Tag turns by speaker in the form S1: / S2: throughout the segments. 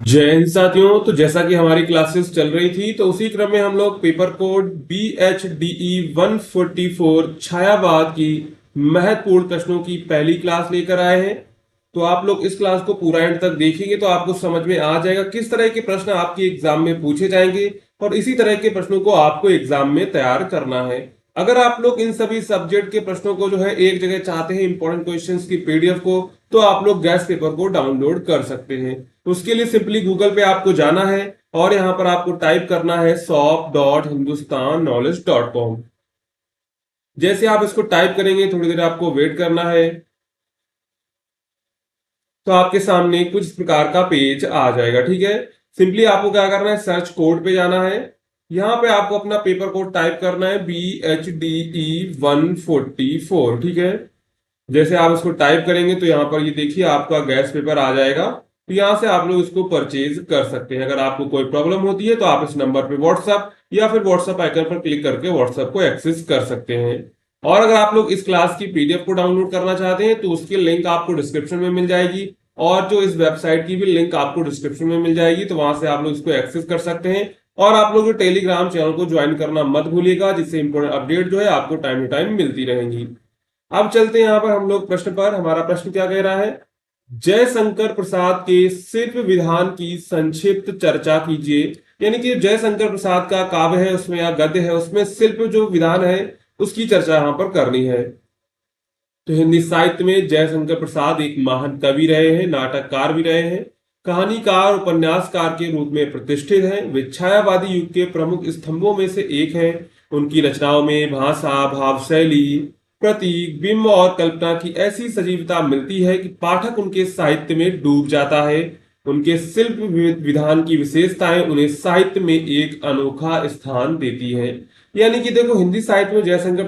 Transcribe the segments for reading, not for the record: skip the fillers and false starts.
S1: जय हिंद साथियों। तो जैसा कि हमारी क्लासेस चल रही थी तो उसी क्रम में हम लोग पेपर कोड BHDE 144 छायावाद की महत्वपूर्ण प्रश्नों की पहली क्लास लेकर आए हैं। तो आप लोग इस क्लास को पूरा एंड तक देखेंगे तो आपको समझ में आ जाएगा किस तरह के प्रश्न आपके एग्जाम में पूछे जाएंगे और इसी तरह के प्रश्नों को आपको एग्जाम में तैयार करना है। अगर आप लोग इन सभी सब्जेक्ट के प्रश्नों को जो है एक जगह चाहते हैं इंपॉर्टेंट क्वेश्चंस की PDF को, तो आप लोग गैस पेपर को डाउनलोड कर सकते हैं। तो उसके लिए सिंपली गूगल पे आपको जाना है और यहां पर आपको टाइप करना है shop.hindustanknowledge.com। जैसे आप इसको टाइप करेंगे थोड़ी देर आपको वेट करना है तो आपके सामने कुछ इस प्रकार का पेज आ जाएगा। ठीक है, सिंपली आपको क्या करना है, सर्च कोड पे जाना है। यहां पे आपको अपना पेपर कोड टाइप करना है BHDE 144। ठीक है, जैसे आप इसको टाइप करेंगे तो यहाँ पर ये देखिए आपका गैस पेपर आ जाएगा। तो यहाँ से आप लोग इसको परचेज कर सकते हैं। अगर आपको कोई प्रॉब्लम होती है तो आप इस नंबर पे व्हाट्सएप या फिर व्हाट्सएप आइकन पर क्लिक करके व्हाट्सएप को एक्सेस कर सकते हैं। और अगर आप लोग इस क्लास की PDF को डाउनलोड करना चाहते हैं तो उसकी लिंक आपको डिस्क्रिप्शन में मिल जाएगी और जो इस वेबसाइट की भी लिंक आपको डिस्क्रिप्शन में मिल जाएगी, तो वहां से आप लोग इसको एक्सेस कर सकते हैं। और आप लोग टेलीग्राम चैनल को ज्वाइन करना मत भूलिएगा, जिससे इंपॉर्टेंट अपडेट जो है आपको टाइम टू टाइम मिलती रहेंगी। अब चलते हैं यहाँ पर हम लोग प्रश्न पर। हमारा प्रश्न क्या कह रहा है, जयशंकर प्रसाद के शिल्प विधान की संक्षिप्त चर्चा कीजिए। यानी कि जयशंकर प्रसाद का काव्य है उसमें या गद्य है उसमें शिल्प जो विधान है उसकी चर्चा यहाँ पर करनी है। तो हिंदी साहित्य में जयशंकर प्रसाद एक महान कवि रहे हैं, नाटककार भी रहे हैं, कहानीकार उपन्यासकार के रूप में प्रतिष्ठित हैं। वे छायावादी युग के प्रमुख स्तंभों में से एक हैं। उनकी रचनाओं में भाषा, भाव शैली, प्रतीक, बिंब और कल्पना की ऐसी सजीवता मिलती है कि पाठक उनके साहित्य में डूब जाता है। उनके शिल्प विधान की विशेषताएं उन्हें साहित्य में एक अनोखा स्थान देती हैं। यानी कि देखो, हिंदी साहित्य में जयशंकर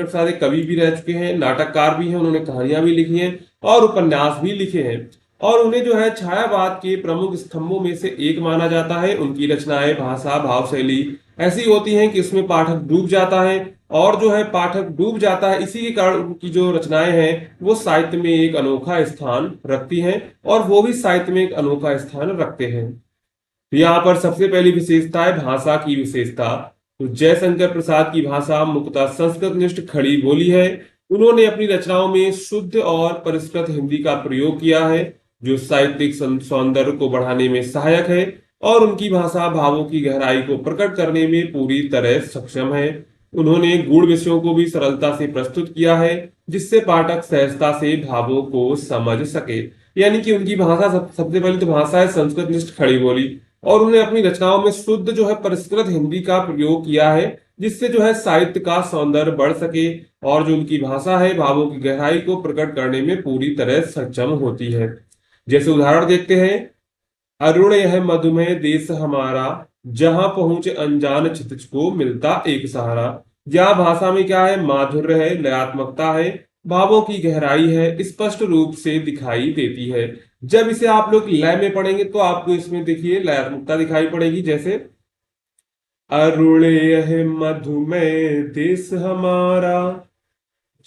S1: प्रसाद एक कवि भी रह चुके हैं, नाटककार भी हैं, उन्होंने कहानियां भी लिखी हैं और उपन्यास भी लिखे हैं। और उन्हें जो है छायावाद के प्रमुख स्तंभों में से एक माना जाता है। उनकी रचनाएं, भाषा, भाव शैली ऐसी होती हैं कि उसमें पाठक डूब जाता है। और जो है पाठक डूब जाता है, इसी के कारण उनकी जो रचनाएं हैं वो साहित्य में एक अनोखा स्थान रखती हैं और वो भी साहित्य में एक अनोखा स्थान रखते हैं। तो यहाँ पर सबसे पहली विशेषता है भाषा की विशेषता। तो जयशंकर प्रसाद की भाषा मुख्यतः संस्कृतनिष्ठ खड़ी बोली है। उन्होंने अपनी रचनाओं में शुद्ध और परिष्कृत हिंदी का प्रयोग किया है, जो साहित्यिक सौंदर्य को बढ़ाने में सहायक है और उनकी भाषा भावों की गहराई को प्रकट करने में पूरी तरह सक्षम है। उन्होंने गूढ़ विषयों को भी सरलता से प्रस्तुत किया है, जिससे पाठक सहजता से भावों को समझ सके। यानी कि उनकी भाषा सबसे पहले तो भाषा है संस्कृतनिष्ठ खड़ी बोली, और उन्होंने अपनी रचनाओं में शुद्ध जो है परिष्कृत हिंदी का प्रयोग किया है, जिससे जो है साहित्य का सौंदर्य बढ़ सके और जो उनकी भाषा है भावों की गहराई को प्रकट करने में पूरी तरह सक्षम होती है। जैसे उदाहरण देखते हैं, अरुण यह मधुमेह देश हमारा, जहां पहुंचे अनजान क्षितिज को मिलता एक सहारा। या भाषा में क्या है, माधुर्य है, लयात्मकता है, भावों की गहराई है, स्पष्ट रूप से दिखाई देती है। जब इसे आप लोग लय में पढ़ेंगे तो आपको इसमें देखिए लयात्मकता दिखाई पड़ेगी। जैसे अरुण यह मधुमेह देश हमारा,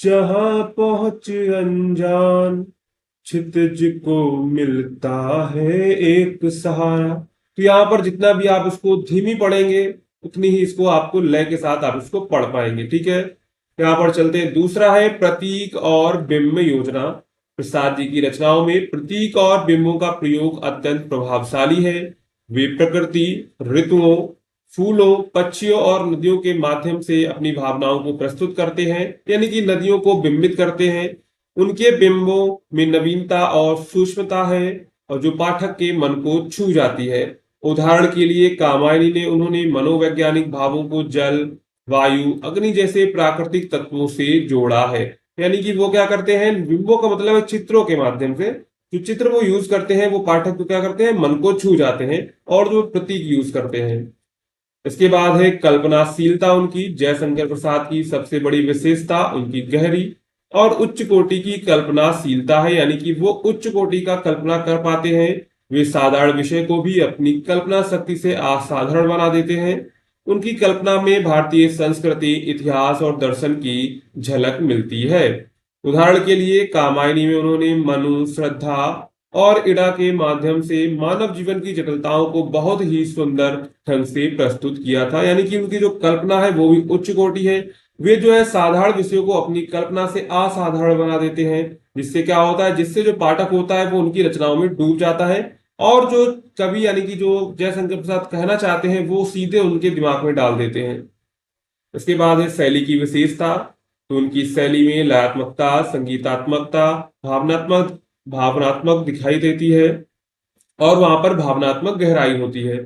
S1: जहां पहुंच अनजान क्षितिज को मिलता है एक सहारा। तो यहाँ पर जितना भी आप इसको धीमी पढ़ेंगे उतनी ही इसको आपको लय के साथ आप इसको पढ़ पाएंगे। ठीक है, यहाँ पर चलते हैं। दूसरा है प्रतीक और बिंब योजना। प्रसाद जी की रचनाओं में प्रतीक और बिंबों का प्रयोग अत्यंत प्रभावशाली है। वे प्रकृति, ऋतुओं, फूलों, पक्षियों और नदियों के माध्यम से अपनी भावनाओं को प्रस्तुत करते हैं, यानी कि नदियों को बिंबित करते हैं। उनके बिंबों में नवीनता और सूक्ष्मता है और जो पाठक के मन को छू जाती है। उदाहरण के लिए कामायनी ने उन्होंने मनोवैज्ञानिक भावों को जल, वायु, अग्नि जैसे प्राकृतिक तत्वों से जोड़ा है। यानी कि वो क्या करते हैं, बिंबों का मतलब है चित्रों के माध्यम से जो चित्र वो यूज करते हैं वो पाठक को क्या करते हैं, मन को छू जाते हैं और जो प्रतीक यूज करते हैं। इसके बाद है कल्पनाशीलता। उनकी जयशंकर प्रसाद की सबसे बड़ी विशेषता उनकी गहरी और उच्च कोटि की कल्पनाशीलता है। यानी कि वो उच्च कोटि का कल्पना कर पाते हैं। वे साधारण विषय को भी अपनी कल्पना शक्ति से असाधारण बना देते हैं। उनकी कल्पना में भारतीय संस्कृति, इतिहास और दर्शन की झलक मिलती है। उदाहरण के लिए कामायनी में उन्होंने मनु, श्रद्धा और इड़ा के माध्यम से मानव जीवन की जटिलताओं को बहुत ही सुंदर ढंग से प्रस्तुत किया था। यानी कि उनकी जो कल्पना है वो भी उच्च कोटि है। वे जो है साधारण विषयों को अपनी कल्पना से असाधारण बना देते हैं, जिससे क्या होता है, जिससे जो पाठक होता है वो उनकी रचनाओं में डूब जाता है और जो कवि यानी कि जो जयशंकर प्रसाद कहना चाहते हैं वो सीधे उनके दिमाग में डाल देते हैं। इसके बाद है शैली की विशेषता। तो उनकी शैली में लयात्मकता, संगीतात्मकता, भावनात्मक भावनात्मक दिखाई देती है और वहां पर भावनात्मक गहराई होती है।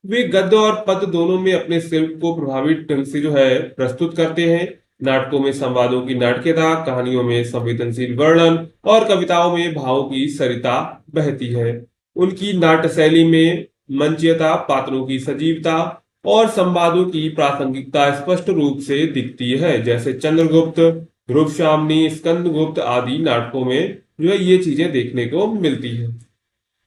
S1: वे गद्य और पद्य दोनों में अपने शिल्प को प्रभावी ढंग से जो है प्रस्तुत करते हैं। नाटकों में संवादों की नाटकीयता, कहानियों में संवेदनशील वर्णन और कविताओं में भावों की सरिता बहती है। उनकी नाट्य शैली में मंचीयता, पात्रों की सजीवता और संवादों की प्रासंगिकता स्पष्ट रूप से दिखती है। जैसे चंद्रगुप्त, ध्रुवशामिनी, स्कंदगुप्त आदि नाटकों में जो है ये चीजें देखने को मिलती है।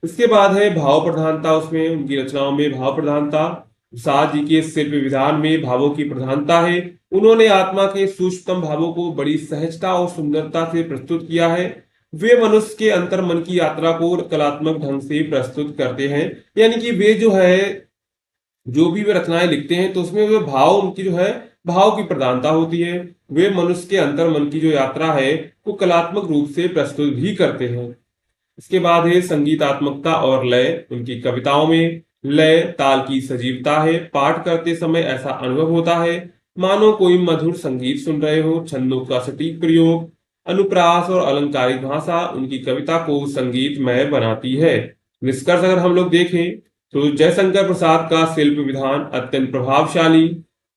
S1: इसके बाद है भाव प्रधानता। उसमें उनकी रचनाओं में भाव प्रधानता, प्रसाद जी के शिल्प विधान में भावों की प्रधानता है। उन्होंने आत्मा के सूक्ष्मतम भावों को बड़ी सहजता और सुंदरता से प्रस्तुत किया है। वे मनुष्य के अंतर मन की यात्रा को कलात्मक ढंग से प्रस्तुत करते हैं। यानी कि वे जो है जो भी वे रचनाएं लिखते हैं तो उसमें वे भाव, उनकी जो है भाव की प्रधानता होती है। वे मनुष्य के अंतर मन की जो यात्रा है वो कलात्मक रूप से प्रस्तुत भी करते हैं। इसके बाद है संगीतात्मकता और लय। उनकी कविताओं में लय, ताल की सजीवता है। पाठ करते समय ऐसा अनुभव होता है मानो कोई मधुर संगीत सुन रहे हो। छंदों का सटीक प्रयोग, अनुप्रास और अलंकारिक भाषा उनकी कविता को संगीतमय बनाती है। निष्कर्ष अगर हम लोग देखें तो जयशंकर प्रसाद का शिल्प विधान अत्यंत प्रभावशाली,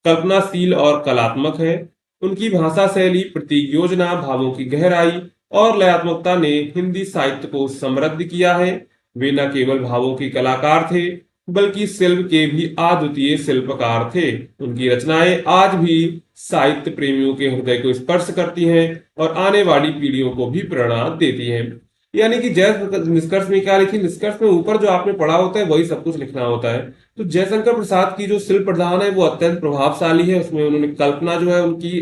S1: कल्पनाशील और कलात्मक है। उनकी भाषा शैली, प्रतीक योजना, भावों की गहराई और लयात्मकता ने हिंदी साहित्य को समृद्ध किया है। वे न केवल भावों के कलाकार थे बल्कि शिल्प के भी अद्वितीय शिल्पकार थे। उनकी रचनाएं आज भी साहित्य प्रेमियों के हृदय को स्पर्श करती हैं और आने वाली पीढ़ियों को भी प्रेरणा देती हैं। यानी कि जय निष्कर्ष में क्या लिखी, निष्कर्ष में ऊपर जो आपने पढ़ा होता है वही सब कुछ लिखना होता है। तो जयशंकर प्रसाद की जो शिल्प प्रधान है वो अत्यंत प्रभावशाली है। उसमें उन्होंने कल्पना जो है उनकी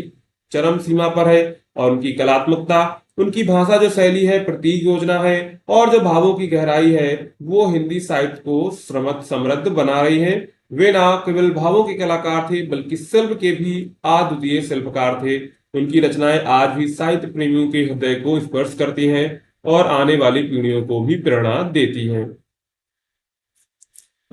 S1: चरम सीमा पर है और उनकी कलात्मकता, उनकी भाषा जो शैली है, प्रतीक योजना है और जो भावों की गहराई है वो हिंदी साहित्य को समृद्ध बना रही है। वे ना केवल भावों के कलाकार थे बल्कि शिल्प के भी अद्वितीय शिल्पकार थे। उनकी रचनाएं आज भी साहित्य प्रेमियों के हृदय को स्पर्श करती हैं और आने वाली पीढ़ियों को भी प्रेरणा देती हैं।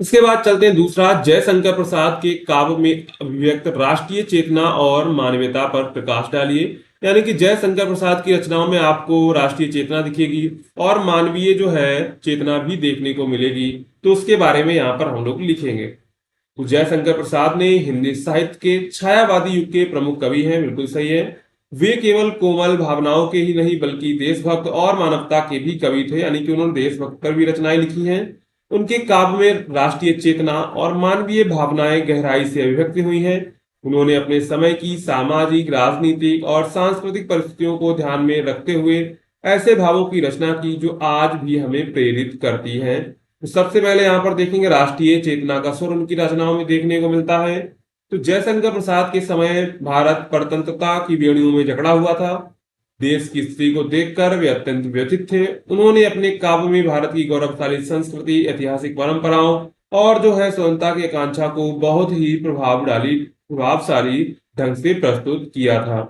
S1: इसके बाद चलते हैं दूसरा, जयशंकर प्रसाद के काव्य में अभिव्यक्त राष्ट्रीय चेतना और मानवीयता पर प्रकाश डालिए। यानी कि जयशंकर प्रसाद की रचनाओं में आपको राष्ट्रीय चेतना दिखेगी और मानवीय जो है चेतना भी देखने को मिलेगी। तो उसके बारे में यहाँ पर हम लोग लिखेंगे। तो जयशंकर प्रसाद ने हिंदी साहित्य के छायावादी युग के प्रमुख कवि हैं, बिल्कुल सही है। वे केवल कोमल भावनाओं के ही नहीं बल्कि देशभक्त और मानवता के भी कवि थे। यानी कि उन्होंने देशभक्त पर भी रचनाएं लिखी हैं। उनके काव्य में राष्ट्रीय चेतना और मानवीय भावनाएं गहराई से अभिव्यक्त हुई हैं। उन्होंने अपने समय की सामाजिक, राजनीतिक और सांस्कृतिक परिस्थितियों को ध्यान में रखते हुए ऐसे भावों की रचना की जो आज भी हमें प्रेरित करती हैं। तो सबसे पहले यहाँ पर देखेंगे राष्ट्रीय चेतना का स्वर उनकी रचनाओं में देखने को मिलता है। तो जयशंकर प्रसाद के समय भारत परतंत्रता की बेड़ियों में जकड़ा हुआ था। देश की स्थिति को देखकर वे अत्यंत व्यथित थे। उन्होंने अपने काव्य में भारत की गौरवशाली संस्कृति, ऐतिहासिक परंपराओं और जो है स्वतंत्रता की आकांक्षा को बहुत ही प्रभावशाली ढंग से प्रस्तुत किया था।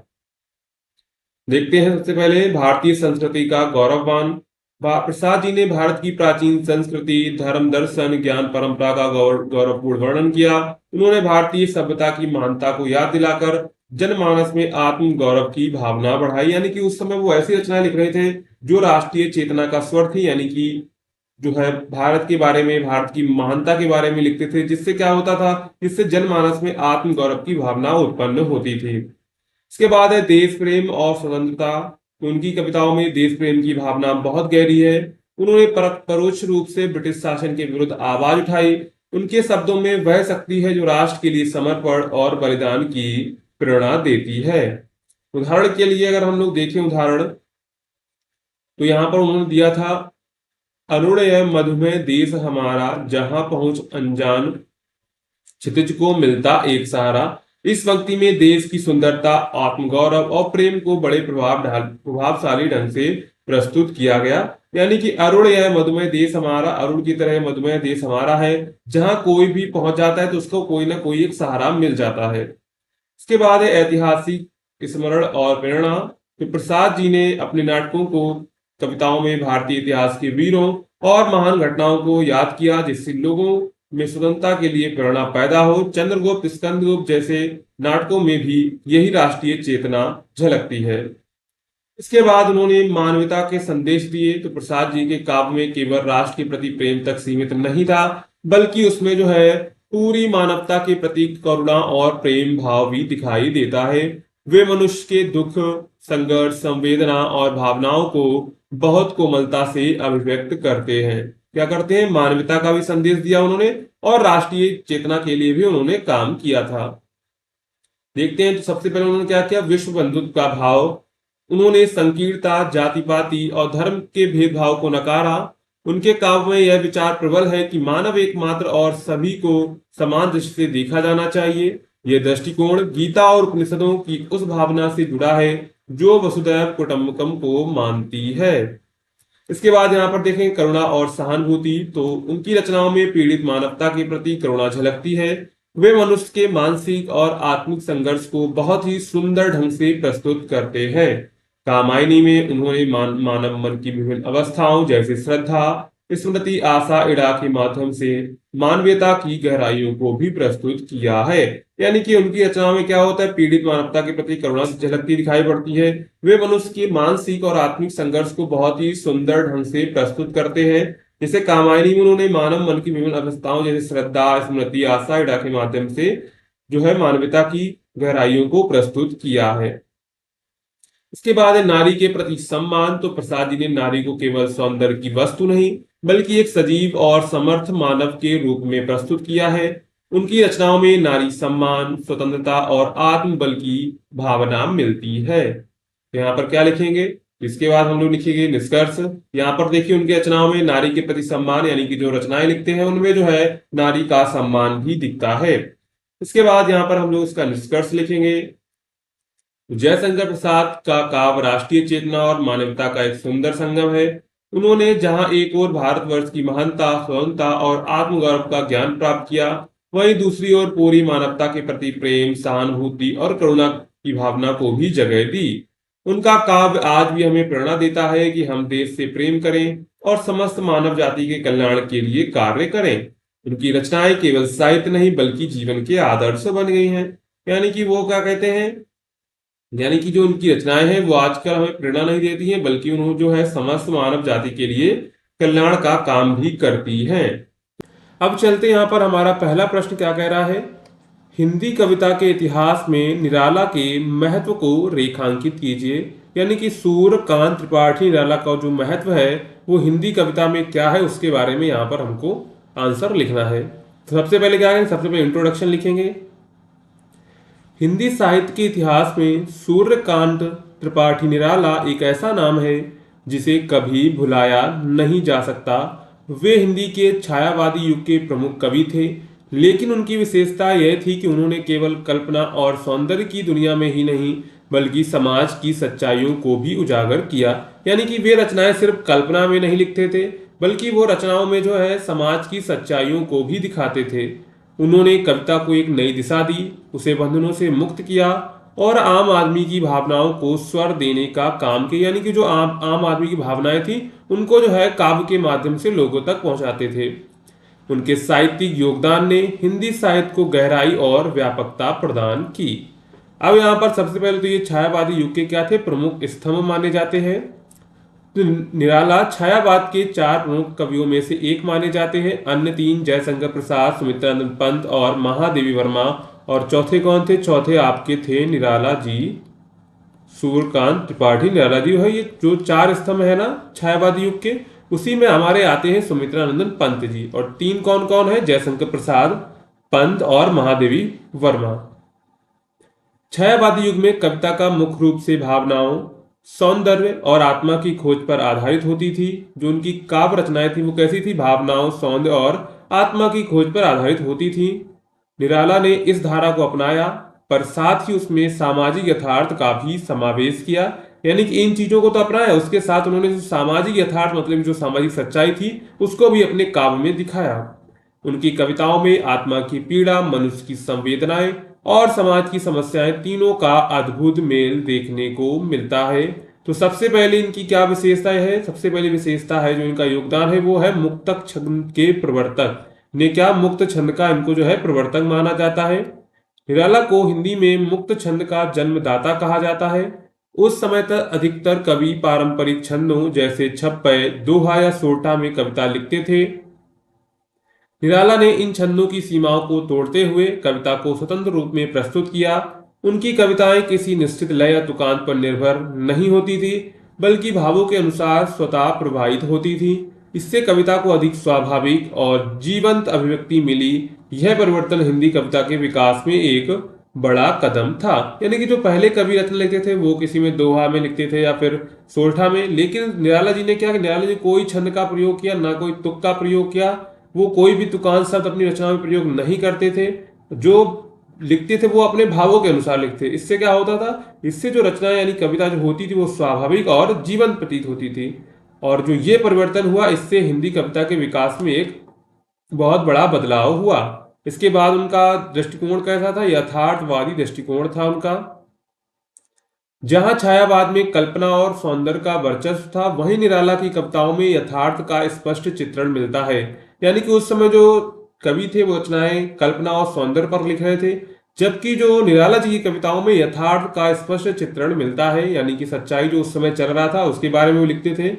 S1: देखते हैं सबसे पहले भारतीय संस्कृति का गौरववान। प्रसाद जी ने भारत की प्राचीन संस्कृति, धर्म, दर्शन, ज्ञान परंपरा का गौरवपूर्ण वर्णन किया। उन्होंने भारतीय सभ्यता की महानता को याद दिलाकर जनमानस में आत्म गौरव की भावना बढ़ाई। यानी कि उस समय वो ऐसी रचनाएं लिख रहे थे जो राष्ट्रीय चेतना का स्वर थी। यानी कि जो है भारत के बारे में, भारत की महानता के बारे में लिखते थे, जिससे क्या होता था, जिससे जनमानस में आत्म गौरव की भावना उत्पन्न होती थी। इसके बाद है देश प्रेम और स्वतंत्रता। उनकी कविताओं में देश प्रेम की भावना बहुत गहरी है। उन्होंने परोक्ष रूप से ब्रिटिश शासन के विरुद्ध आवाज उठाई। उनके शब्दों में वह शक्ति है जो राष्ट्र के लिए समर्पण और बलिदान की प्रेरणा देती है। उदाहरण के लिए अगर हम लोग देखें उदाहरण, तो यहाँ पर उन्होंने दिया था, अरुणय मधुमेह देश हमारा, जहां पहुंच अनजान, क्षितिज को मिलता एक सहारा। इस पंक्ति में देश की सुंदरता, आत्मगौरव और प्रेम को बड़े प्रभावशाली ढंग से प्रस्तुत किया गया। यानी कि अरुण यह मधुमेह देश हमारा, अरुण की तरह मधुमेह देश हमारा है, जहां कोई भी पहुंच जाता है तो उसको कोई ना कोई एक सहारा मिल जाता है। इसके बाद है ऐतिहासिक स्मरण और प्रेरणा। तो प्रसाद जी ने अपने नाटकों को, कविताओं में भारतीय इतिहास के वीरों और महान घटनाओं को याद किया, जिससे लोगों में स्वतंत्रता के लिए प्रेरणा पैदा हो। चंद्रगुप्त, स्कंदगुप्त जैसे नाटकों में भी यही राष्ट्रीय चेतना झलकती है। इसके बाद उन्होंने मानवता के संदेश दिए। तो प्रसाद जी के काव्य में केवल राष्ट्र के प्रति प्रेम तक सीमित नहीं था, बल्कि उसमें जो है पूरी मानवता के प्रति करुणा और प्रेम भाव भी दिखाई देता है। वे मनुष्य के दुख, संघर्ष, संवेदना और भावनाओं को बहुत कोमलता से अभिव्यक्त करते हैं। क्या करते हैं? मानवता का भी संदेश दिया उन्होंने और राष्ट्रीय चेतना के लिए भी उन्होंने काम किया था। देखते हैं तो सबसे पहले उन्होंने क्या किया? विश्व बंधुत्व का भाव। उन्होंने संकीर्णता, जाति पाति और धर्म के भेदभाव को नकारा। उनके काव्य में यह विचार प्रबल है कि मानव एकमात्र और सभी को समान दृष्टि से देखा जाना चाहिए। यह दृष्टिकोण गीता और उपनिषदों की उस भावना से जुड़ा है जो वसुधैव कुटुंबकम को मानती है। इसके बाद यहाँ पर देखें करुणा और सहानुभूति। तो उनकी रचनाओं में पीड़ित मानवता के प्रति करुणा झलकती है। वे मनुष्य के मानसिक और आत्मिक संघर्ष को बहुत ही सुंदर ढंग से प्रस्तुत करते हैं। कामायनी में उन्होंने मानव मन की विभिन्न अवस्थाओं जैसे श्रद्धा, स्मृति, आशा, इड़ा के माध्यम से मानवीयता की गहराइयों को भी प्रस्तुत किया है। यानी कि उनकी रचनाओं में क्या होता है? पीड़ित मानवता के प्रति करुणा झलकती दिखाई पड़ती है। वे मनुष्य के मानसिक और आत्मिक संघर्ष को बहुत ही सुंदर ढंग से प्रस्तुत करते हैं। जैसे कामायनी में उन्होंने मानव मन की विभिन्न अवस्थाओं जैसे श्रद्धा, स्मृति, आशा, इड़ा के माध्यम से जो है मानवता की गहराइयों को प्रस्तुत किया है। इसके बाद है नारी के प्रति सम्मान। तो प्रसाद जी ने नारी को केवल सौंदर्य की वस्तु नहीं, बल्कि एक सजीव और समर्थ मानव के रूप में प्रस्तुत किया है। उनकी रचनाओं में नारी सम्मान, स्वतंत्रता और आत्मबल की भावना मिलती है। तो यहाँ पर क्या लिखेंगे? इसके बाद हम लोग लिखेंगे निष्कर्ष। यहाँ पर देखिए उनकी रचनाओं में नारी के प्रति सम्मान, यानी कि जो रचनाएं लिखते हैं उनमें जो है नारी का सम्मान भी दिखता है। इसके बाद यहाँ पर हम लोग इसका निष्कर्ष लिखेंगे। जयशंकर प्रसाद का काव्य राष्ट्रीय चेतना और मानवता का एक सुंदर संगम है। उन्होंने जहां एक ओर भारतवर्ष की महानता, स्वतंत्रता और आत्मगौरव का ज्ञान प्राप्त किया, वहीं दूसरी ओर पूरी मानवता के प्रति प्रेम, सहानुभूति और करुणा की भावना को भी जगह दी। उनका काव्य आज भी हमें प्रेरणा देता है कि हम देश से प्रेम करें और समस्त मानव जाति के कल्याण के लिए कार्य करें। उनकी रचनाएं केवल साहित्य नहीं बल्कि जीवन के आदर्श बन गई हैं। यानी कि वो क्या कहते हैं, यानी कि जो उनकी रचनाएं हैं वो आजकल हमें प्रेरणा नहीं देती हैं, बल्कि उन्होंने जो है समस्त मानव जाति के लिए कल्याण का काम भी करती हैं। अब चलते यहाँ पर हमारा पहला प्रश्न क्या कह रहा है? हिंदी कविता के इतिहास में निराला के महत्व को रेखांकित कीजिए। यानी कि सूर्यकांत त्रिपाठी निराला का जो महत्व है वो हिंदी कविता में क्या है उसके बारे में यहाँ पर हमको आंसर लिखना है। तो सबसे पहले क्या करेंगे? सबसे पहले इंट्रोडक्शन लिखेंगे। हिंदी साहित्य के इतिहास में सूर्यकांत त्रिपाठी निराला एक ऐसा नाम है जिसे कभी भुलाया नहीं जा सकता। वे हिंदी के छायावादी युग के प्रमुख कवि थे, लेकिन उनकी विशेषता यह थी कि उन्होंने केवल कल्पना और सौंदर्य की दुनिया में ही नहीं बल्कि समाज की सच्चाइयों को भी उजागर किया। यानी कि वे रचनाएं सिर्फ कल्पना में नहीं लिखते थे, बल्कि वो रचनाओं में जो है समाज की सच्चाइयों को भी दिखाते थे। उन्होंने कविता को एक नई दिशा दी, उसे बंधनों से मुक्त किया और आम आदमी की भावनाओं को स्वर देने का काम किया। यानी कि जो आम आदमी की भावनाएं थी उनको जो है काव्य के माध्यम से लोगों तक पहुंचाते थे। उनके साहित्यिक योगदान ने हिंदी साहित्य को गहराई और व्यापकता प्रदान की। अब यहाँ पर सबसे पहले तो ये छायावादी युग के क्या थे? प्रमुख स्तंभ माने जाते हैं। तो निराला छायावाद के चार प्रमुख कवियों में से एक माने जाते हैं। अन्य तीन जयशंकर प्रसाद, सुमित्रानंद पंत और महादेवी वर्मा। और चौथे कौन थे? चौथे आपके थे निराला जी, सूर्यकांत त्रिपाठी निराला जी। है ये जो चार स्तंभ है ना छायावादी युग के, उसी में हमारे आते हैं सुमित्रानंदन पंत जी। और तीन कौन कौन है? जयशंकर प्रसाद, पंत और महादेवी वर्मा। छायावादी युग में कविता का मुख्य रूप से भावनाओं, सौंदर्य और आत्मा की खोज पर आधारित होती थी। जो उनकी काव्य रचनाएं थी वो कैसी थी? भावनाओं, सौंदर्य और आत्मा की खोज पर आधारित होती थी। निराला ने इस धारा को अपनाया, पर साथ ही उसमें सामाजिक यथार्थ का भी समावेश किया। यानी कि इन चीजों को तो अपनाया, उसके साथ उन्होंने जो सामाजिक यथार्थ मतलब जो सामाजिक सच्चाई थी उसको भी अपने काव्य में दिखाया। उनकी कविताओं में आत्मा की पीड़ा, मनुष्य की संवेदनाएं और समाज की समस्याएं तीनों का अद्भुत मेल देखने को मिलता है। तो सबसे पहले इनकी क्या विशेषता है? सबसे पहली विशेषता है जो इनका योगदान है वो है मुक्तक छंद के प्रवर्तक ने, क्या मुक्त छंद का इनको जो है प्रवर्तक माना जाता है। निराला को हिंदी में मुक्त छंद का जन्मदाता कहा जाता है। उस समय तक अधिकतर कवि पारंपरिक छंदों जैसे छप्पय, दोहा या सोरठा में कविता लिखते थे। निराला ने इन छंदों की सीमाओं को तोड़ते हुए कविता को स्वतंत्र रूप में प्रस्तुत किया। उनकी कविताएं किसी निश्चित लय या तुकांत पर निर्भर नहीं होती थी, बल्कि भावों के अनुसार स्वतः प्रवाहित होती थी। इससे कविता को अधिक स्वाभाविक और जीवंत अभिव्यक्ति मिली। यह परिवर्तन हिंदी कविता के विकास में एक बड़ा कदम था। यानी कि जो पहले कवि रत्न लिखते थे वो किसी में दोहा में लिखते थे या फिर सोरठा में, लेकिन निराला जी ने क्या, निराला जी कोई छंद का प्रयोग किया, ना कोई तुक का प्रयोग किया। वो कोई भी तुकांत शब्द अपनी रचना में प्रयोग नहीं करते थे। जो लिखते थे वो अपने भावों के अनुसार लिखते। इससे क्या होता था? इससे जो रचना यानी कविता जो होती थी वो स्वाभाविक और जीवंत प्रतीत होती थी। और जो ये परिवर्तन हुआ इससे हिंदी कविता के विकास में एक बहुत बड़ा बदलाव हुआ। इसके बाद उनका दृष्टिकोण कैसा था? यथार्थवादी दृष्टिकोण था उनका। जहां छायावाद में कल्पना और सौंदर्य का वर्चस्व था, वहीं निराला की कविताओं में यथार्थ का स्पष्ट चित्रण मिलता है। यानी कि उस समय जो कवि थे वो रचनाएं कल्पना और सौंदर्य पर लिख रहे थे, जबकि जो निराला जी की कविताओं में यथार्थ का स्पष्ट चित्रण मिलता है, यानी कि सच्चाई जो उस समय चल रहा था उसके बारे में वो लिखते थे।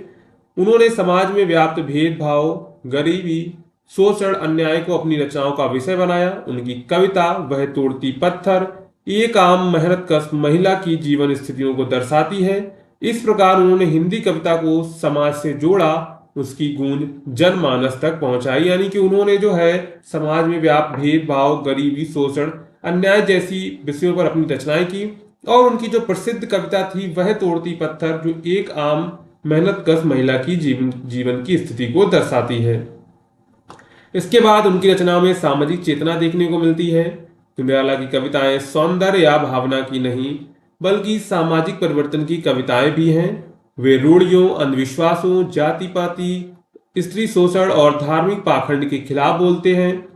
S1: उन्होंने समाज में व्याप्त भेदभाव, गरीबी, शोषण, अन्याय को अपनी रचनाओं का विषय बनाया। उनकी कविता वह तोड़ती पत्थर, एक आम मेहनतकश महिला की जीवन स्थितियों को दर्शाती है। इस प्रकार उन्होंने हिंदी कविता को समाज से जोड़ा, उसकी गूंज जनमानस तक पहुंचाई। यानी कि उन्होंने जो है समाज में व्याप्त भेदभाव, गरीबी, शोषण, अन्याय जैसी विषयों पर अपनी रचनाएं की। और उनकी जो प्रसिद्ध कविता थी वह तोड़ती पत्थर, जो एक आम मेहनतकश महिला की जीवन की स्थिति को दर्शाती है। इसके बाद उनकी रचनाओं में सामाजिक चेतना देखने को मिलती है। निराला की कविताएं सौंदर्य या भावना की नहीं, बल्कि सामाजिक परिवर्तन की कविताएं भी हैं। वे रूढ़ियों, अंधविश्वासों, जाति पाति, स्त्री शोषण और धार्मिक पाखंड के खिलाफ बोलते हैं।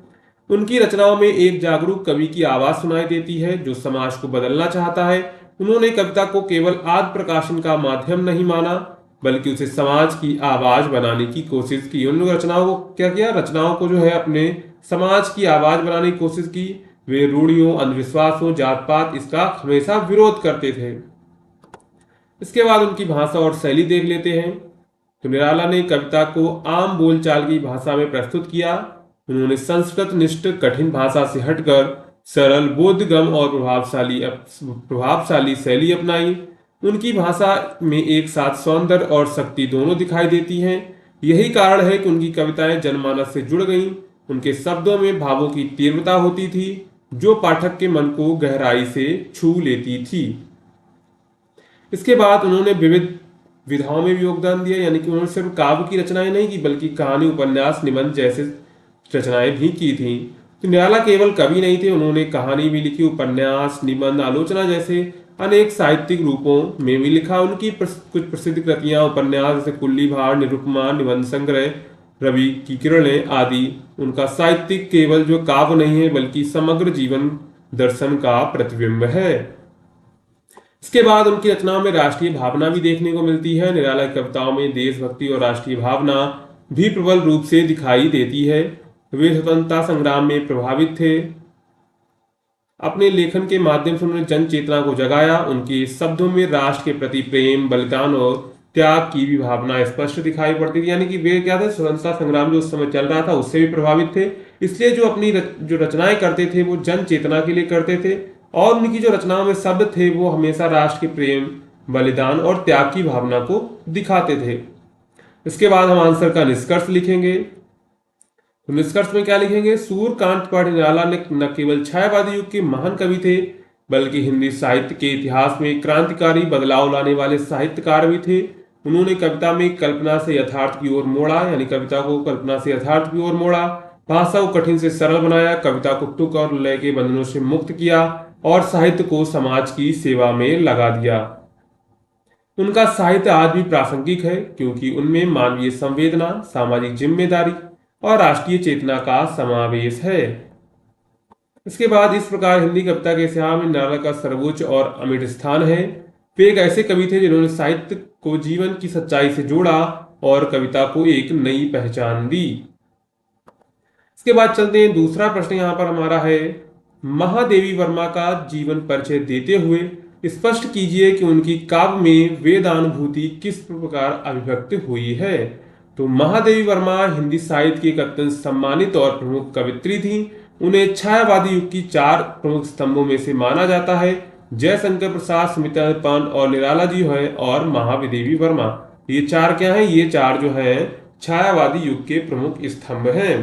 S1: उनकी रचनाओं में एक जागरूक कवि की आवाज सुनाई देती है जो समाज को बदलना चाहता है। उन्होंने कविता को केवल आत्म प्रकाशन का माध्यम नहीं माना, बल्कि उसे समाज की आवाज बनाने की कोशिश की। उन रचनाओं को क्या किया? रचनाओं को जो है अपने समाज की आवाज बनाने की कोशिश की। वे रूढ़ियों, अंधविश्वासों, जात पात इसका हमेशा विरोध करते थे। इसके बाद उनकी भाषा और शैली देख लेते हैं। तो निराला ने कविता को आम बोलचाल की भाषा में प्रस्तुत किया। उन्होंने संस्कृत निष्ठ कठिन भाषा से हटकर सरल, बोधगम्य और प्रभावशाली शैली अपनाई। उनकी भाषा में एक साथ सौंदर्य और शक्ति दोनों दिखाई देती हैं। यही कारण है कि उनकी कविताएं जनमानस से जुड़ गईं। उनके शब्दों में भावों की तीव्रता होती थी जो पाठक के मन को गहराई से छू लेती थी। इसके बाद उन्होंने विविध विधाओं में भी योगदान दिया। यानी कि उन्होंने सिर्फ काव्य की रचनाएं नहीं की, बल्कि कहानी, उपन्यास, निबंध जैसे रचनाएं भी की थी। तो निराला केवल कवि नहीं थे, उन्होंने कहानी भी लिखी, उपन्यास, निबंध, आलोचना जैसे अनेक साहित्यिक रूपों में भी लिखा। उनकी कुछ प्रसिद्ध कृतियां, उपन्यास जैसे कुल्ली भार, निरुपमा, निबंध संग्रह, रवि की किरणें आदि। उनका साहित्यिक केवल जो काव्य नहीं है, बल्कि समग्र जीवन दर्शन का प्रतिबिंब है। इसके बाद उनकी रचनाओं में राष्ट्रीय भावना भी देखने को मिलती है। निराला की कविताओं में देशभक्ति और राष्ट्रीय भावना भी प्रबल रूप से दिखाई देती है। वे स्वतंत्रता संग्राम में प्रभावित थे। अपने लेखन के माध्यम से उन्होंने जन चेतना को जगाया। उनके शब्दों में राष्ट्र के प्रति प्रेम, बलिदान और त्याग की भी भावना स्पष्ट दिखाई पड़ती थी। यानी कि वे क्या थे? स्वतंत्रता संग्राम जो उस समय चल रहा था उससे भी प्रभावित थे। इसलिए जो अपनी जो रचनाएं करते थे वो जन चेतना के लिए करते थे। और उनकी जो रचनाओं में शब्द थे वो हमेशा राष्ट्र के प्रेम, बलिदान और त्याग की भावना को दिखाते थे। इसके बाद हम आंसर का निष्कर्ष लिखेंगे। तो निष्कर्ष में क्या लिखेंगे? सूर्यकांत त्रिपाठी निराला ने न केवल छायावादी युग के महान कवि थे, बल्कि हिंदी साहित्य के इतिहास में क्रांतिकारी बदलाव लाने वाले साहित्यकार भी थे। उन्होंने कविता में कल्पना से यथार्थ की ओर मोड़ा, यानी कविता को कल्पना से यथार्थ की ओर मोड़ा। भाषा को कठिन से सरल बनाया, कविता को तुक और लय के बंधनों से मुक्त किया और साहित्य को समाज की सेवा में लगा दिया। उनका साहित्य आज भी प्रासंगिक है क्योंकि उनमें मानवीय संवेदना, सामाजिक जिम्मेदारी और राष्ट्रीय चेतना का समावेश है। इसके बाद इस प्रकार हिंदी कविता के इतिहास में नारा का सर्वोच्च और अमिट स्थान है। वे एक ऐसे कवि थे जिन्होंने साहित्य को जीवन की सच्चाई से जोड़ा और कविता को एक नई पहचान दी। इसके बाद चलते हैं, दूसरा प्रश्न यहां पर हमारा है, महादेवी वर्मा का जीवन परिचय देते हुए स्पष्ट कीजिए कि उनकी काव्य में वेदानुभूति किस प्रकार अभिव्यक्त हुई है। तो महादेवी वर्मा हिंदी साहित्य की एक अत्यंत सम्मानित और प्रमुख कवित्री थी। उन्हें छायावादी युग की 4 प्रमुख स्तंभों में से माना जाता है। जयशंकर प्रसाद, सुमित्रा पान और निराला जी है और महादेवी वर्मा, ये 4 क्या हैं? ये 4 जो है छायावादी युग के प्रमुख स्तंभ हैं।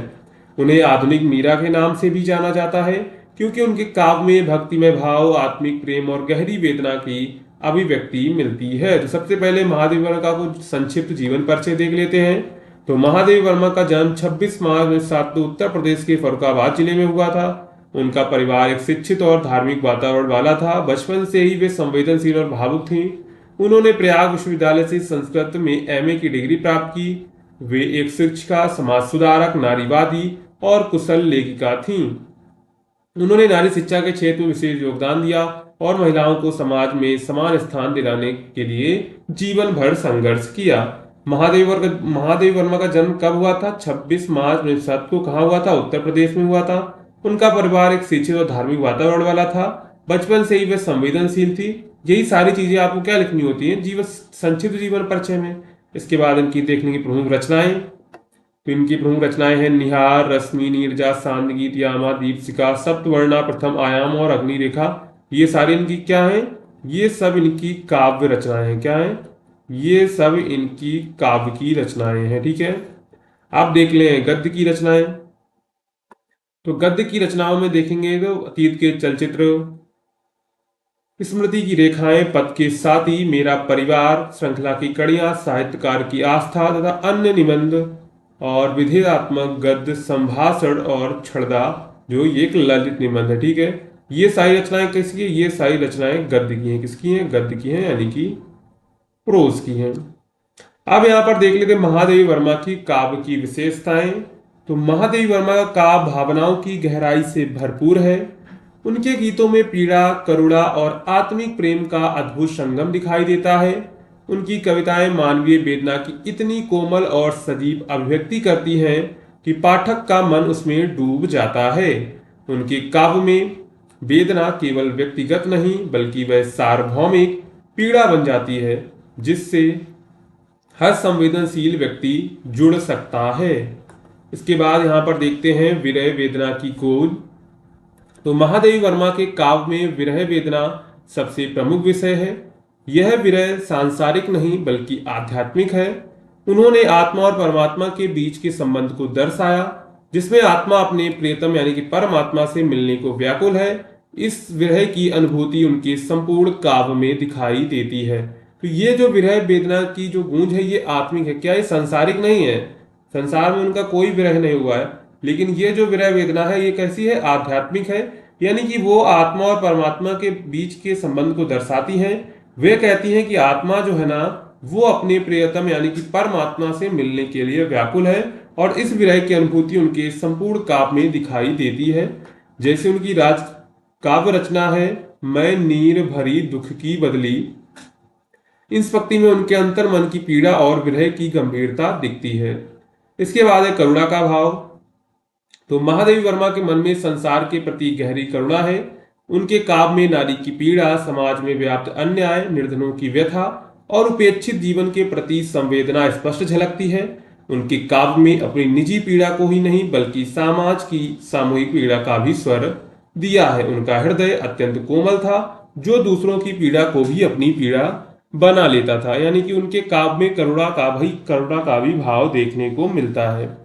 S1: उन्हें आधुनिक मीरा के नाम से भी जाना जाता है क्योंकि उनके काव्य में भक्तिमय भाव, आत्मिक प्रेम और गहरी वेदना की अभिव्यक्ति मिलती है। तो सबसे पहले महादेवी वर्मा का कुछ संक्षिप्त जीवन परिचय देख लेते हैं। तो महादेवी वर्मा का जन्म 26 मार्च 1907 उत्तर प्रदेश के फर्रुखाबाद जिले में हुआ था। उनका परिवार एक शिक्षित और धार्मिक वातावरण वाला था। बचपन से ही वे संवेदनशील और भावुक थीं। उन्होंने प्रयाग विश्वविद्यालय से संस्कृत में एमए की डिग्री प्राप्त की। वे एक शिक्षिका, समाज सुधारक, नारीवादी और कुशल लेखिका थीं। उन्होंने नारी शिक्षा के क्षेत्र में विशेष योगदान दिया और महिलाओं को समाज में समान स्थान दिलाने के लिए जीवन भर संघर्ष किया। महादेवी वर्मा का जन्म कब हुआ था? 26 मार्च 1907 को। कहाँ हुआ था? उत्तर प्रदेश में हुआ था। उनका परिवार एक शिक्षित और धार्मिक वातावरण वाला था। बचपन से ही वे संवेदनशील थी। यही सारी चीजें आपको क्या लिखनी होती है जीवन संक्षिप्त जीवन परिचय में। इसके बाद इनकी देखने की प्रमुख रचनाएं। तो इनकी प्रमुख रचनाएं हैं निहार, रश्मि, नीरजा, सांदगीत, यामा, दीपशिखा, सप्तवर्णा, प्रथम आयाम और अग्निरेखा। ये सारी इनकी क्या हैं? ये सब इनकी काव्य रचनाएं हैं। क्या हैं? ये सब इनकी काव्य की रचनाएं हैं। ठीक है, आप देख लें गद्य की रचनाएं। तो गद्य की रचनाओं में देखेंगे तो अतीत के चलचित्र, स्मृति की रेखाएं, पथ के साथी, मेरा परिवार, श्रृंखला की कड़ियां, साहित्यकार की आस्था तथा अन्य निबंध और विधेयात्मक गद्य, संभाषण और छड़दा, जो ये एक ललित निबंध है। ठीक है, ये सारी रचनाएं किसकी है? ये सारी रचनाएं गद्य की हैं। किसकी हैं? गद्य की हैं, यानी कि प्रोज की हैं। अब यहां पर देख लेते महादेवी वर्मा की काव्य की विशेषताएं। तो महादेवी वर्मा का काव्य भावनाओं की गहराई से भरपूर है। उनके गीतों में पीड़ा, करुणा और आत्मिक प्रेम का अद्भुत संगम दिखाई देता है। उनकी कविताएं मानवीय वेदना की इतनी कोमल और सजीव अभिव्यक्ति करती हैं कि पाठक का मन उसमें डूब जाता है। उनके काव्य में वेदना केवल व्यक्तिगत नहीं बल्कि वह सार्वभौमिक पीड़ा बन जाती है जिससे हर संवेदनशील व्यक्ति जुड़ सकता है। इसके बाद यहां पर देखते हैं विरह वेदना की खोज। तो महादेवी वर्मा के काव्य में विरह वेदना सबसे प्रमुख विषय है। यह विरह सांसारिक नहीं बल्कि आध्यात्मिक है। उन्होंने आत्मा और परमात्मा के बीच के संबंध को दर्शाया, जिसमें आत्मा अपने प्रियतम यानी कि परमात्मा से मिलने को व्याकुल है। इस विरह की अनुभूति उनके संपूर्ण काव्य में दिखाई देती है। तो ये जो विरह वेदना की जो गूंज है ये आत्मिक है। क्या ये सांसारिक नहीं है? संसार में उनका कोई विरह नहीं हुआ है, लेकिन ये जो विरह वेदना है ये कैसी है? आध्यात्मिक है, यानी कि वो आत्मा और परमात्मा के बीच के संबंध को दर्शाती हैं। वे कहती हैं कि आत्मा जो है ना वो अपने प्रियतम यानी कि परमात्मा से मिलने के लिए व्याकुल है और इस विरह की अनुभूति उनके संपूर्ण काव्य में दिखाई देती है। जैसे उनकी राज काव्य रचना है मैं नीर भरी दुख की बदली। इस पंक्ति में उनके अंतर मन की पीड़ा और विरह की गंभीरता दिखती है। इसके बाद है करुणा का भाव। तो महादेवी वर्मा के मन में संसार के प्रति गहरी करुणा है। उनके काव्य में नारी की पीड़ा, समाज में व्याप्त अन्याय, निर्धनों की व्यथा और उपेक्षित जीवन के प्रति संवेदना स्पष्ट झलकती है। उनके काव्य में अपनी निजी पीड़ा को ही नहीं बल्कि समाज की सामूहिक पीड़ा का भी स्वर दिया है। उनका हृदय अत्यंत कोमल था जो दूसरों की पीड़ा को भी अपनी पीड़ा बना लेता था, यानी कि उनके काव्य में करुणा का भी भाव देखने को मिलता है।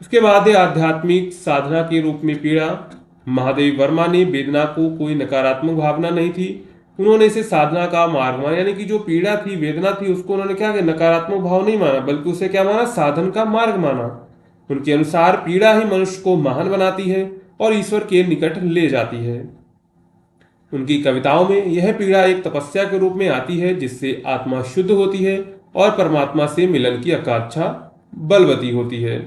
S1: इसके बाद है आध्यात्मिक साधना के रूप में पीड़ा। महादेवी वर्मा ने वेदना को कोई नकारात्मक भावना नहीं थी, उन्होंने इसे साधना का मार्ग माना, यानी कि जो पीड़ा थी, वेदना थी, उसको उन्होंने क्या किया? नकारात्मक भाव नहीं माना बल्कि उसे क्या माना? साधन का मार्ग माना। उनके अनुसार पीड़ा ही मनुष्य को महान बनाती है और ईश्वर के निकट ले जाती है। उनकी कविताओं में यह पीड़ा एक तपस्या के रूप में आती है, जिससे आत्मा शुद्ध होती है और परमात्मा से मिलन की आकांक्षा बलवती होती है।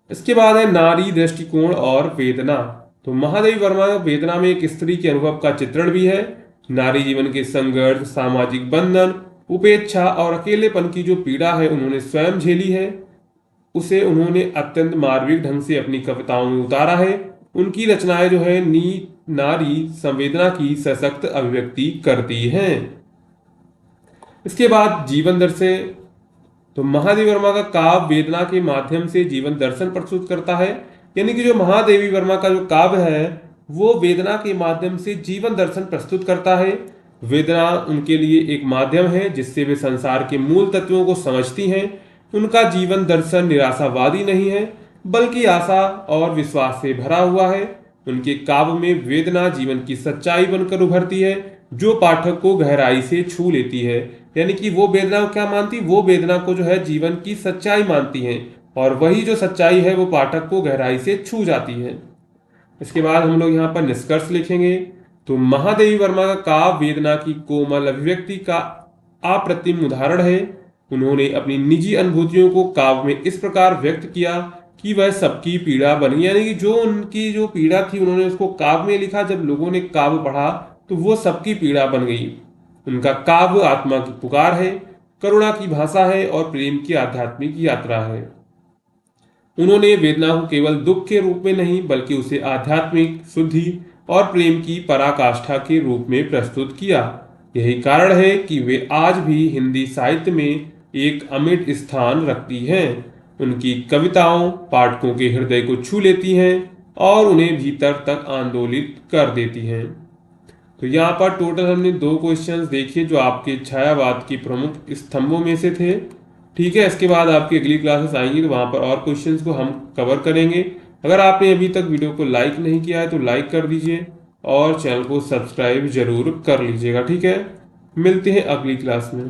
S1: इसके बाद है नारी दृष्टिकोण और वेदना। तो महादेवी वर्मा वेदना में एक स्त्री के अनुभव का चित्रण भी है। नारी जीवन के संघर्ष, सामाजिक बंधन, उपेक्षा और अकेलेपन की जो पीड़ा है उन्होंने स्वयं झेली है, उसे उन्होंने अत्यंत मार्मिक ढंग से अपनी कविताओं में उतारा है। उनकी रचनाएं जो है नारी संवेदना की सशक्त अभिव्यक्ति करती हैं। इसके बाद जीवन दर्शन। तो महादेवी वर्मा का काव्य वेदना के माध्यम से जीवन दर्शन प्रस्तुत करता है, यानी कि जो महादेवी वर्मा का जो काव्य है वो वेदना के माध्यम से जीवन दर्शन प्रस्तुत करता है। वेदना उनके लिए एक माध्यम है जिससे वे संसार के मूल तत्वों को समझती हैं। उनका जीवन दर्शन निराशावादी नहीं है, बल्कि आशा और विश्वास से भरा हुआ है। उनके काव्य में वेदना जीवन की सच्चाई बनकर उभरती है, जो पाठक को गहराई से छू लेती है। यानी कि वो वेदना को क्या मानती, वो वेदना को जो है जीवन की सच्चाई मानती है, और वही जो सच्चाई है वो पाठक को गहराई से छू जाती है। इसके बाद हम लोग यहाँ पर निष्कर्ष लिखेंगे। तो महादेवी वर्मा का काव्य वेदना की कोमल अभिव्यक्ति का अप्रतिम उदाहरण है। उन्होंने अपनी निजी अनुभूतियों को काव्य में इस प्रकार व्यक्त किया कि वह सबकी पीड़ा बनी, यानी कि जो उनकी जो पीड़ा थी उन्होंने उसको काव्य में लिखा। जब लोगों ने काव्य पढ़ा तो वो सबकी पीड़ा बन गई। उनका काव्य आत्मा की पुकार है, करुणा की भाषा है और प्रेम की आध्यात्मिक यात्रा है। उन्होंने वेदना को केवल दुख के रूप में नहीं, बल्कि उसे आध्यात्मिक शुद्धि और प्रेम की पराकाष्ठा के रूप में प्रस्तुत किया। यही कारण है कि वे आज भी हिंदी साहित्य में एक अमिट स्थान रखती हैं। उनकी कविताओं पाठकों के हृदय को छू लेती हैं और उन्हें भीतर तक आंदोलित कर देती हैं। तो यहाँ पर टोटल हमने 2 क्वेश्चंस देखे जो आपके छायावाद के प्रमुख स्तंभों में से थे। ठीक है, इसके बाद आपकी अगली क्लासेस आएंगी तो वहाँ पर और क्वेश्चंस को हम कवर करेंगे। अगर आपने अभी तक वीडियो को लाइक नहीं किया है तो लाइक कर दीजिए और चैनल को सब्सक्राइब जरूर कर लीजिएगा। ठीक है, मिलते हैं अगली क्लास में।